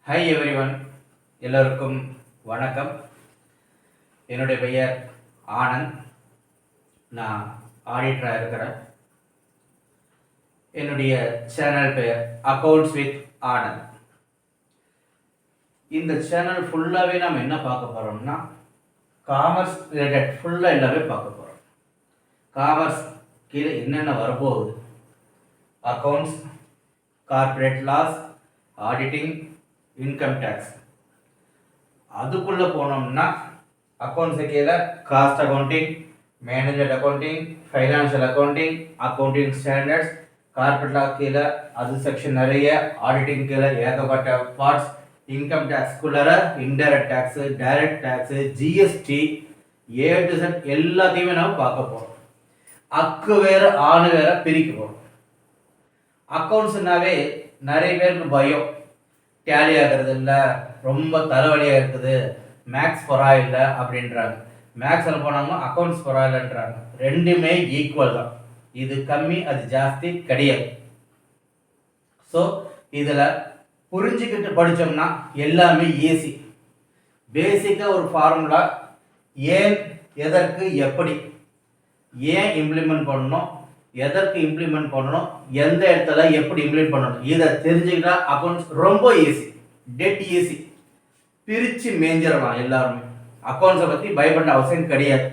Hi everyone, எல்லோருக்கும் வணக்கம். என்னுடைய பெயர் ஆனந்த். நான் ஆடிட்டராக இருக்கிறேன். என்னுடைய சேனல் பெயர் அக்கௌண்ட்ஸ் வித் ஆனந்த். இந்த சேனல் ஃபுல்லாகவே நம்ம என்ன பார்க்க போகிறோம்னா காமர்ஸ் ரிலேட்டட் ஃபுல்லாக எல்லாமே பார்க்க போகிறோம். காமர்ஸ் கீழே என்னென்ன வரப்போகுது, accounts, corporate laws, auditing, income tax. அதுக்குள்ளே போனோம்னா அக்கௌண்ட்ஸு கீழே cost accounting, management accounting, financial accounting, accounting standards, corporate law கீழே அது செக்ஷன் நிறைய, ஆடிட்டிங் கீழே ஏகப்பட்ட பார்ட்ஸ், இன்கம் டேக்ஸ்குள்ளார indirect tax, direct tax, GST, A to Z எல்லாத்தையுமே நம்ம பார்க்க போகிறோம். அக்கு வேறு ஆணு வேற பிரிக்க போகிறோம். அக்கௌண்ட்ஸ்னாவே நிறைய பேருக்கு பயம், டேலி ஆகிறது இல்லை, ரொம்ப தலைவலியாக இருக்குது, மேக்ஸ் பரவாயில்லை அப்படின்றாங்க. மேக்ஸில் போனாங்க அக்கௌண்ட்ஸ் பரவாயில்லைன்றாங்க. ரெண்டுமே ஈக்குவல் தான். இது கம்மி அது ஜாஸ்தி கிடையாது. ஸோ இதில் புரிஞ்சுக்கிட்டு படித்தோம்னா எல்லாமே ஈஸி. பேசிக்காக ஒரு ஃபார்முலா, ஏன், எதற்கு, எப்படி, ஏன் இம்ப்ளிமெண்ட் பண்ணணும், எதற்கு இம்ப்ளிமெண்ட் பண்ணணும், எந்த இடத்துல எப்படி இம்ப்ளிமெண்ட் பண்ணணும், இதை தெரிஞ்சுக்கிட்டா அக்கௌண்ட்ஸ் ரொம்ப ஈஸி, டெட் ஈஸி. பிரித்து மேஞ்சிடலாம் எல்லாருமே. அக்கௌண்ட்ஸை பற்றி பயப்பட அவசியம் கிடையாது.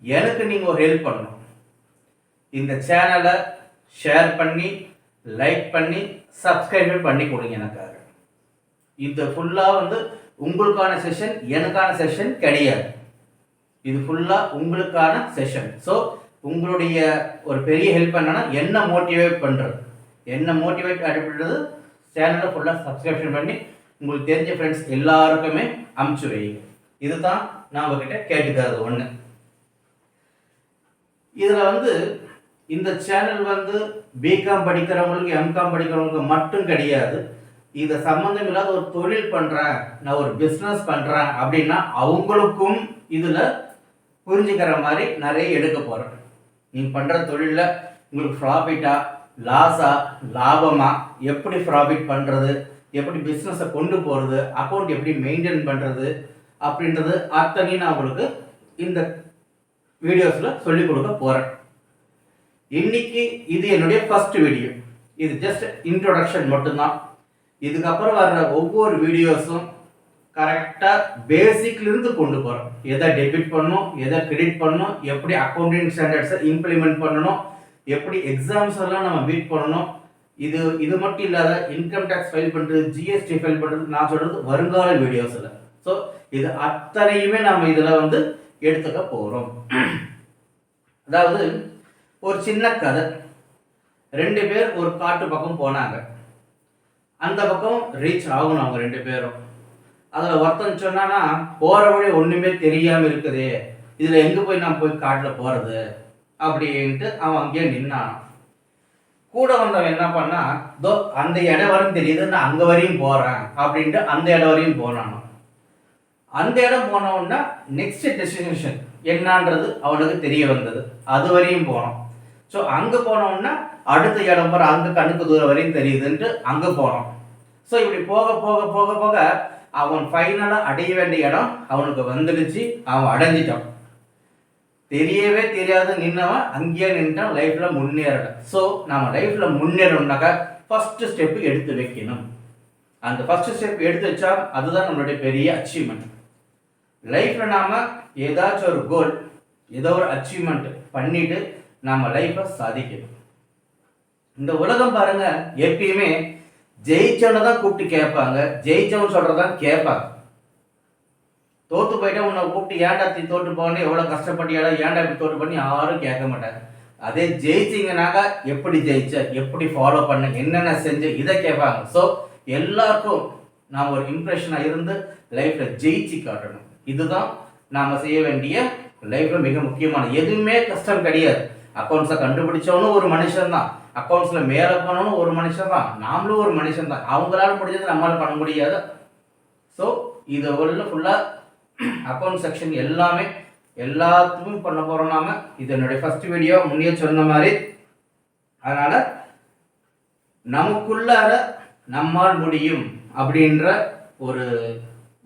எனக்கு நீங்கள் ஒரு ஹெல்ப் பண்ணணும். இந்த சேனலை ஷேர் பண்ணி, லைக் பண்ணி, சப்ஸ்கிரைப் பண்ணி கொடுங்க எனக்காக. இது ஃபுல்லாக உங்களுக்கான செஷன், எனக்கான செஷன் கிடையாது. இது ஃபுல்லாக உங்களுக்கான செஷன். ஸோ உங்களுடைய ஒரு பெரிய ஹெல்ப் என்னன்னா என்ன மோட்டிவேட் பண்ணுறது, என்ன மோட்டிவேட் அப்படின்றது சேனலை ஃபுல்லாக சப்ஸ்கிரிப்ஷன் பண்ணி உங்களுக்கு தெரிஞ்ச ஃப்ரெண்ட்ஸ் எல்லாருக்குமே அமுச்சு வைங்க. இதுதான் நான் உங்ககிட்ட கேட்டுக்கிறது ஒன்று. இதில் இந்த சேனல் பிகாம் படிக்கிறவங்களுக்கு, எம்காம் படிக்கிறவங்களுக்கு மட்டும் கிடையாது. இதை சம்மந்தம் இல்லாத ஒரு தொழில் பண்ணுறேன், நான் ஒரு பிஸ்னஸ் பண்ணுறேன் அப்படின்னா அவங்களுக்கும் இதில் புரிஞ்சுக்கிற மாதிரி நிறைய எடுக்க போகிறேன். நீங்கள் பண்ணுற தொழிலில் உங்களுக்கு ப்ராஃபிட்டா, லாஸா, லாபமா, எப்படி ப்ராஃபிட் பண்ணுறது, எப்படி பிஸ்னஸை கொண்டு போகிறது, அக்கௌண்ட் எப்படி மெயின்டைன் பண்ணுறது அப்படின்றது அத்தனையும் நான் உங்களுக்கு இந்த வீடியோஸில் சொல்லிக் கொடுக்க போகிறேன். இன்னைக்கு இது என்னுடைய ஃபர்ஸ்ட் வீடியோ. இது ஜஸ்ட் இன்ட்ரோடக்ஷன் மட்டும்தான். இதுக்கப்புறம் வர்ற ஒவ்வொரு வீடியோஸும் கரெக்டாக பேசிக்லேருந்து கொண்டு போகிறோம். எதை டெபிட் பண்ணணும், எதை கிரெடிட் பண்ணணும், எப்படி அக்கௌண்டிங் ஸ்டாண்டர்ட்ஸை இம்ப்ளிமெண்ட் பண்ணணும், எப்படி எக்ஸாம்ஸ் எல்லாம் நம்ம மீட் பண்ணணும். இது மட்டும் இல்லாத இன்கம் டேக்ஸ் ஃபைல் பண்ணுறது, ஜிஎஸ்டி ஃபைல் பண்ணுறது, நான் சொல்கிறது வருங்கால வீடியோஸில். ஸோ இது அத்தனையுமே நம்ம இதில் எடுத்துக்க போகிறோம். அதாவது ஒரு சின்ன கதை. 2 பேர் ஒரு காட்டு பக்கம் போனாங்க. அந்த பக்கம் ரீச் ஆகணும் அவங்க 2 பேரும். அதில் ஒருத்தன் சொன்னான்னா, போகிற வழி ஒன்றுமே தெரியாமல் இருக்குது, இதில் எங்கே போய் நான் போய் காட்டில் போகிறது அப்படின்ட்டு அவன் அங்கேயே நின்னான். கூட வந்தவன் என்ன பண்ணா, தோ அந்த இடம் வரையும் தெரியுது, நான் அங்கே வரையும் போகிறேன் அப்படின்ட்டு அந்த இடம் வரையும் போனானோ. அந்த இடம் போனோன்னா நெக்ஸ்ட் டெஸ்டினேஷன் என்னன்றது அவனுக்கு தெரிய வந்தது. அது வரையும் போனோம். ஸோ அங்கே போனோன்னா அடுத்த இடம் போகிற அங்கே கண்ணுக்கு தூரம் வரையும் தெரியுதுன்ட்டு அங்கே போனோம். ஸோ இப்படி போக போக போக போக அவன் ஃபைனலாக அடைய வேண்டிய இடம் அவனுக்கு வந்துடுச்சு. அவன் அடைஞ்சிட்டான். தெரியவே தெரியாது நின்னவன் அங்கேயே நின்றான். லைஃப்பில் முன்னேறல. ஸோ நம்ம லைஃப்பில் முன்னேறணும்னாக்கா ஃபஸ்ட்டு ஸ்டெப்பு எடுத்து வைக்கணும். அந்த ஃபஸ்ட்டு ஸ்டெப் எடுத்து வச்சா அதுதான் நம்மளுடைய பெரிய அச்சீவ்மெண்ட். லைஃப்பில் நாம் ஏதாச்சும் ஒரு கோல், ஏதோ ஒரு அச்சீவ்மெண்ட் பண்ணிட்டு நம்ம லைஃப்பை சாதிக்கணும். இந்த உலகம் பாருங்க, எப்பயுமே ஜெயிச்சவனை தான் கூப்பிட்டு கேட்பாங்க, ஜெயிச்சவன் சொல்றதான் கேட்பாங்க. தோத்து போயிட்டா உன்னை கூப்பிட்டு ஏன்டா தோட்டு போகணும், எவ்வளோ கஷ்டப்பட்டியாடா, ஏன்டா இப்படி தோட்டு பண்ணி யாரும் கேட்க மாட்டாங்க. அதே ஜெயிச்சிங்கனாக்கா எப்படி ஜெயிச்ச, எப்படி ஃபாலோ பண்ண, என்னென்ன செஞ்ச, இதை கேட்பாங்க. ஸோ எல்லாருக்கும் நாம் ஒரு இம்ப்ரெஷனாக இருந்து லைஃப்பில் ஜெயிச்சு காட்டணும். இதுதான் நாம் செய்ய வேண்டிய லைஃப்பில் மிக முக்கியமான. எதுவுமே கஷ்டம் கிடையாது. அக்கௌண்ட்ஸை கண்டுபிடிச்சவனும் ஒரு மனுஷன் தான், அக்கௌண்ட்ஸில் மேலே போனவனும் ஒரு மனுஷன் தான், நாமளும் ஒரு மனுஷன் தான். அவங்களால முடிஞ்சது நம்மளால் பண்ண முடியாது. ஸோ இதை உள்ள ஃபுல்லாக அக்கௌண்ட் செக்ஷன் எல்லாத்துக்கும் பண்ண போகிறோம் நாம. இது என்னுடைய ஃபர்ஸ்ட் வீடியோ, முன்னே சொன்ன மாதிரி. அதனால் நமக்குள்ளார நம்மால் முடியும் அப்படின்ற ஒரு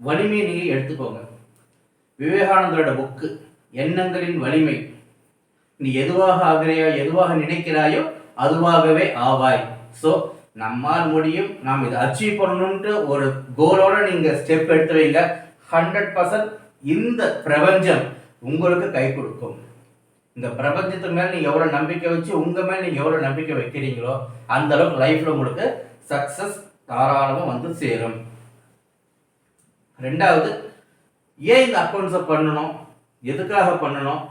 வலிமையை நீங்கள் எடுத்துக்கோங்க. விவேகானந்தரோட புக்கு எண்ணங்களின் வலிமை. நீ எதுவாக ஆகிறையோ, எதுவாக நினைக்கிறாயோ அதுவாகவே ஆவாய். ஸோ நம்மால் முடியும், நாம் இதை அச்சீவ் பண்ணணுன்ட்டு ஒரு கோலோட நீங்கள் ஸ்டெப் எடுத்து வைங்க. 100% இந்த பிரபஞ்சம் உங்களுக்கு கை கொடுக்கும். இந்த பிரபஞ்சத்து மேலே நீங்கள் எவ்வளோ நம்பிக்கை வச்சு உங்கள் மேலே நீங்கள் எவ்வளோ நம்பிக்கை வைக்கிறீங்களோ அந்த அளவுக்கு லைஃப்பில் உங்களுக்கு சக்ஸஸ் தாராளமாக வந்து சேரும். ரெண்டாவது, ஏன் இந்த அக்கௌண்ட்ஸை பண்ணணும், எதுக்காக பண்ணணும்,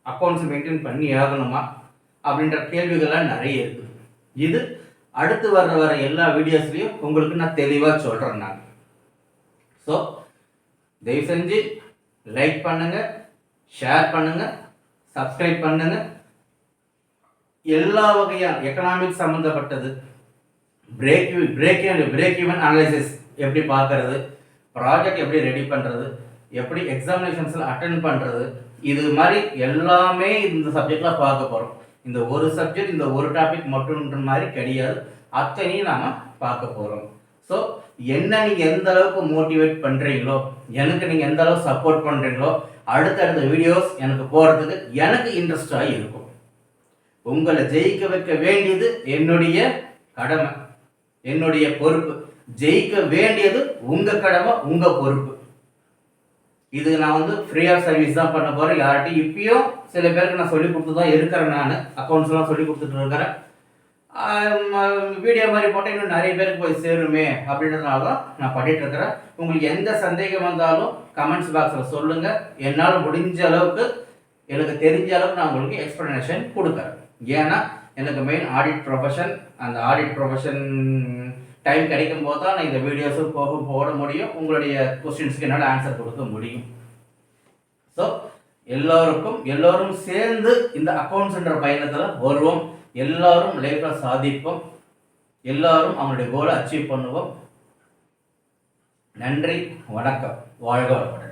அக்கௌண்ட்ஸ் மெயின்டைன் பண்ணி ஆகணுமா அப்படின்ற கேள்விகள்லாம் நிறைய இருக்குது. இது அடுத்து வர எல்லா வீடியோஸ்லையும் உங்களுக்கு நான் தெளிவாக சொல்கிறேன். நான் ஸோ தயவு செஞ்சு லைக் பண்ணுங்கள், ஷேர் பண்ணுங்கள், சப்ஸ்கிரைப் பண்ணுங்கள். எல்லா வகையான எக்கனாமிக்ஸ் சம்மந்தப்பட்டது, பிரேக் ஈவன் அனாலிசிஸ் எப்படி பார்க்கறது, ப்ராஜெக்ட் எப்படி ரெடி பண்ணுறது, எப்படி எக்ஸாமினேஷன்ஸில் அட்டென்ட் பண்ணுறது, இது மாதிரி எல்லாமே இந்த சப்ஜெக்டில் பார்க்க போகிறோம். இந்த ஒரு சப்ஜெக்ட், இந்த ஒரு டாபிக் மட்டும்ன்ற மாதிரி கிடையாது, அத்தனையும் நாம் பார்க்க போகிறோம். ஸோ என்ன நீங்கள் எந்த அளவுக்கு மோட்டிவேட் பண்ணுறீங்களோ, எனக்கு நீங்கள் எந்த அளவுக்கு சப்போர்ட் பண்ணுறீங்களோ, அடுத்தடுத்த வீடியோஸ் எனக்கு போகிறதுக்கு எனக்கு இன்ட்ரெஸ்டாக இருக்கும். உங்களை ஜெயிக்க வைக்க வேண்டியது என்னுடைய கடமை, என்னுடைய பொறுப்பு. ஜெயிக்க வேண்டியது உங்கள் கடமை, உங்கள் பொறுப்பு. இது நான் வந்து ஃப்ரீ ஆஃப் சர்வீஸ் தான் பண்ண போகிறேன். யார்கிட்டையும் இப்பயும் சில பேருக்கு நான் சொல்லி கொடுத்து தான் இருக்கிறேன். நான் அக்கௌண்ட்ஸ்லாம் சொல்லி கொடுத்துட்டு இருக்கிறேன். வீடியோ மாதிரி போட்டால் இன்னும் நிறைய பேருக்கு போய் சேருமே அப்படின்றதுனால தான் நான் பண்ணிட்டு இருக்கிறேன். உங்களுக்கு எந்த சந்தேகம் வந்தாலும் கமெண்ட்ஸ் பாக்ஸில் சொல்லுங்கள். என்னால் முடிஞ்ச அளவுக்கு, எனக்கு தெரிஞ்ச அளவுக்கு நான் உங்களுக்கு எக்ஸ்ப்ளனேஷன் கொடுக்குறேன். ஏன்னா எனக்கு மெயின் ஆடிட் ப்ரொஃபஷன். அந்த ஆடிட் ப்ரொஃபஷன் டைம் கிடைக்கும் போது தான் நான் இந்த வீடியோஸும் போட முடியும். உங்களுடைய கொஸ்டின்ஸுக்கு என்னால் ஆன்சர் கொடுக்க முடியும். ஸோ எல்லோரும் சேர்ந்து இந்த அக்கௌண்ட்ஸ்ன்ற பயணத்தில் வருவோம். எல்லாரும் லைஃப்பில் சாதிப்போம். எல்லாரும் அவங்களுடைய கோலை அச்சீவ் பண்ணுவோம். நன்றி, வணக்கம், வாழ்க வளமுடன்.